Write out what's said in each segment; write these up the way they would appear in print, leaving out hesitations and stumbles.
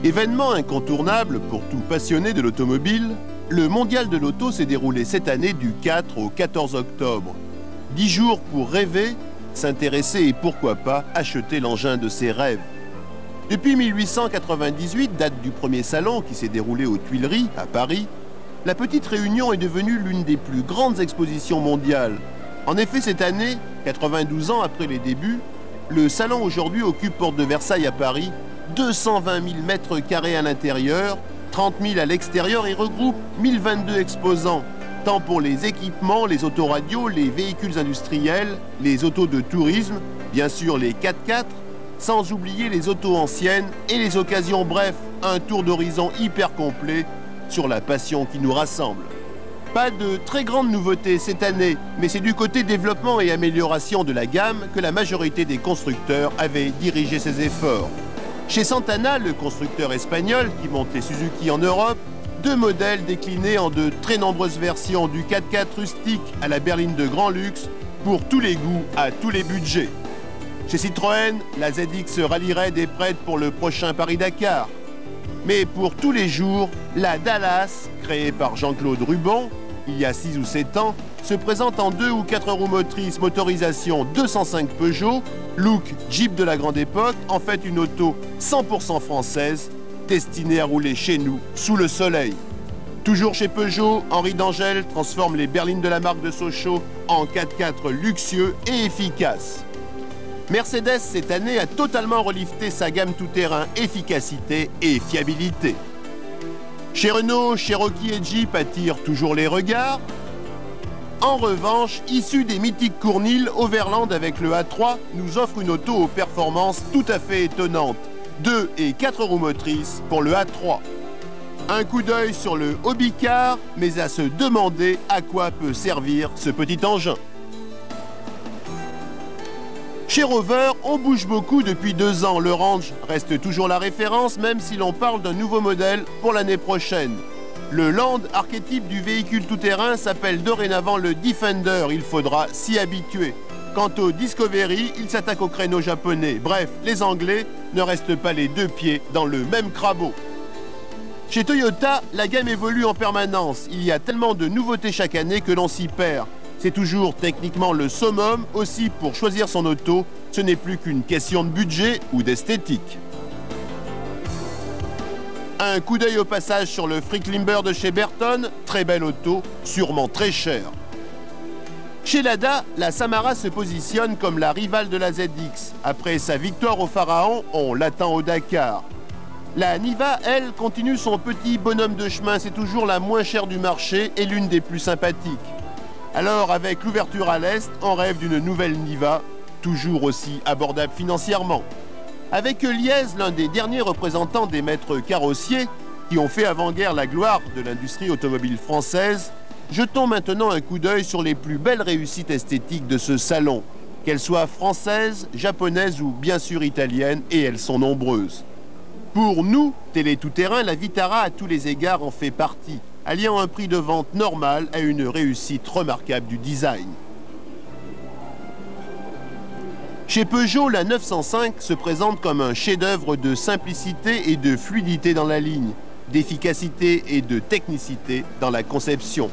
Événement incontournable pour tout passionné de l'automobile, le Mondial de l'Auto s'est déroulé cette année du 4 au 14 octobre. 10 jours pour rêver, s'intéresser et pourquoi pas acheter l'engin de ses rêves. Depuis 1898, date du premier salon qui s'est déroulé aux Tuileries, à Paris, la petite réunion est devenue l'une des plus grandes expositions mondiales. En effet, cette année, 92 ans après les débuts, le salon aujourd'hui occupe porte de Versailles à Paris 220 000 mètres carrés à l'intérieur, 30 000 à l'extérieur et regroupe 1022 exposants, tant pour les équipements, les autoradios, les véhicules industriels, les autos de tourisme, bien sûr les 4x4, sans oublier les autos anciennes et les occasions. Bref, un tour d'horizon hyper complet sur la passion qui nous rassemble. Pas de très grandes nouveautés cette année, mais c'est du côté développement et amélioration de la gamme que la majorité des constructeurs avaient dirigé ses efforts. Chez Santana, le constructeur espagnol qui monte les Suzuki en Europe, 2 modèles déclinés en de très nombreuses versions, du 4x4 rustique à la berline de grand luxe, pour tous les goûts, à tous les budgets. Chez Citroën, la ZX Rally Raid est prête pour le prochain Paris-Dakar. Mais pour tous les jours, la Dallas, créée par Jean-Claude Rubon, il y a 6 ou 7 ans, se présente en 2 ou 4 roues motrices, motorisation 205 Peugeot, look Jeep de la grande époque, en fait une auto 100% française, destinée à rouler chez nous, sous le soleil. Toujours chez Peugeot, Henri d'Angèle transforme les berlines de la marque de Sochaux en 4x4 luxueux et efficaces. Mercedes, cette année, a totalement relifté sa gamme tout-terrain efficacité et fiabilité. Chez Renault, Cherokee et Jeep attirent toujours les regards. En revanche, issu des mythiques Cournil, Overland avec le A3 nous offre une auto aux performances tout à fait étonnantes. 2 et 4 roues motrices pour le A3. Un coup d'œil sur le Hobbycar, mais à se demander à quoi peut servir ce petit engin. Chez Rover, on bouge beaucoup depuis 2 ans. Le Range reste toujours la référence, même si l'on parle d'un nouveau modèle pour l'année prochaine. Le Land, archétype du véhicule tout-terrain, s'appelle dorénavant le Defender. Il faudra s'y habituer. Quant au Discovery, il s'attaque au créneau japonais. Bref, les Anglais ne restent pas les 2 pieds dans le même crabeau. Chez Toyota, la gamme évolue en permanence. Il y a tellement de nouveautés chaque année que l'on s'y perd. C'est toujours techniquement le summum. Aussi, pour choisir son auto, ce n'est plus qu'une question de budget ou d'esthétique. Un coup d'œil au passage sur le Freaklimber de chez Berton, très belle auto, sûrement très chère. Chez Lada, la Samara se positionne comme la rivale de la ZX. Après sa victoire au Pharaon, on l'attend au Dakar. La Niva, elle, continue son petit bonhomme de chemin. C'est toujours la moins chère du marché et l'une des plus sympathiques. Alors, avec l'ouverture à l'Est, on rêve d'une nouvelle Niva, toujours aussi abordable financièrement. Avec Liez, l'un des derniers représentants des maîtres carrossiers, qui ont fait avant-guerre la gloire de l'industrie automobile française, jetons maintenant un coup d'œil sur les plus belles réussites esthétiques de ce salon, qu'elles soient françaises, japonaises ou bien sûr italiennes, et elles sont nombreuses. Pour nous, Télé Tout-Terrain, la Vitara à tous les égards en fait partie, alliant un prix de vente normal à une réussite remarquable du design. Chez Peugeot, la 905 se présente comme un chef-d'œuvre de simplicité et de fluidité dans la ligne, d'efficacité et de technicité dans la conception.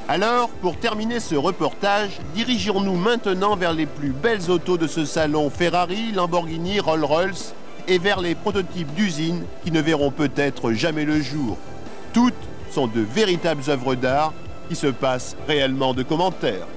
Alors, pour terminer ce reportage, dirigeons-nous maintenant vers les plus belles autos de ce salon, Ferrari, Lamborghini, Rolls-Royce, et vers les prototypes d'usine qui ne verront peut-être jamais le jour. Toutes sont de véritables œuvres d'art qui se passent réellement de commentaires.